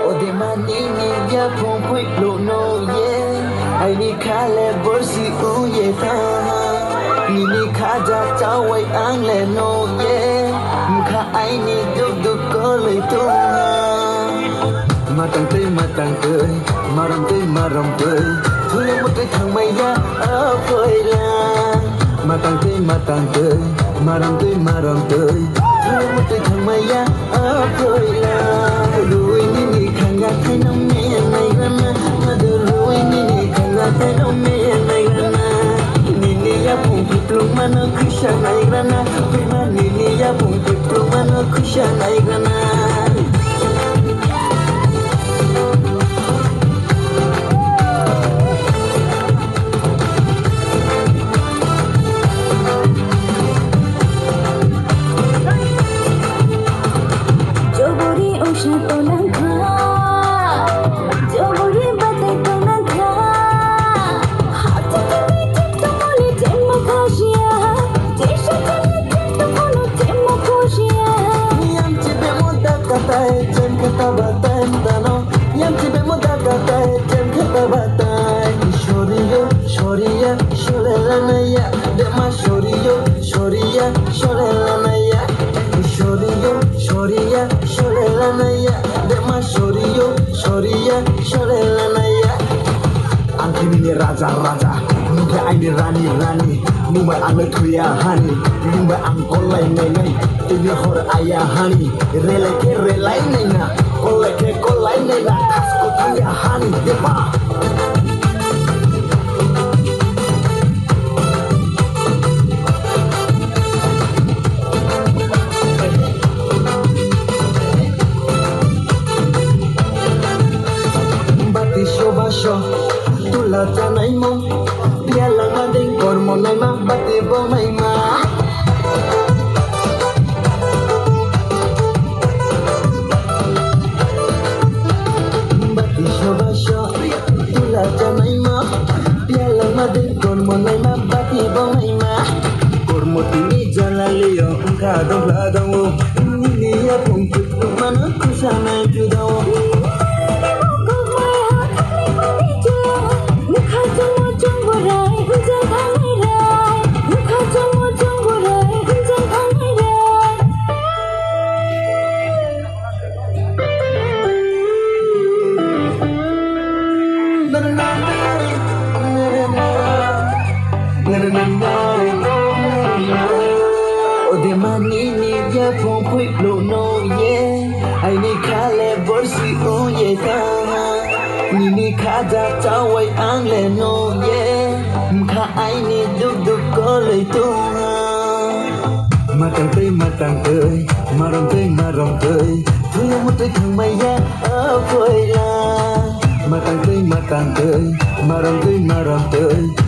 Ode manini ya phong pui lo no ye ai ni khale borsi u ye ta ni ni khaja chawai ang le no ye mkha ai ni duk duk ko le tu matang tơi maram tơi thuê một cái thằng mày ya ở phơi la matang tơi maram tơi thuê một cái thằng mày ya ở phơi la đuôi ni khang ya thấy nó mê này rana mà đuôi ni khang ya thấy nó mê này rana ni ya pung plung mana khusha này rana prima ni ya pung plung mana khusha này rana Raja, nuga ini rani, nuga ane tuya hani, nuga angkolai nengai, ini hor ayah hani, relai nena, kolai nena, kasko tuya hani, depa. Bati shobasho. Tula tanay mo, dia lang mading kormo nay ma, bati bo may ma. Bati shobasho, tula tanay mo, dia lang mading kormo nay ma, bati bo may ma. Kormo tini jalaliyo, kadang ladang wo, niya pong tutuk mana kusana judaw. Ode manini ya phong pui lo no ye ai ni khale borsi o ye ta ni khaja chawai ang le no ye mkha ai ni duk duk ko le tu matang tơi maram tơi thuê một cái thằng mày ya ở phơi la matang tơi maram tơi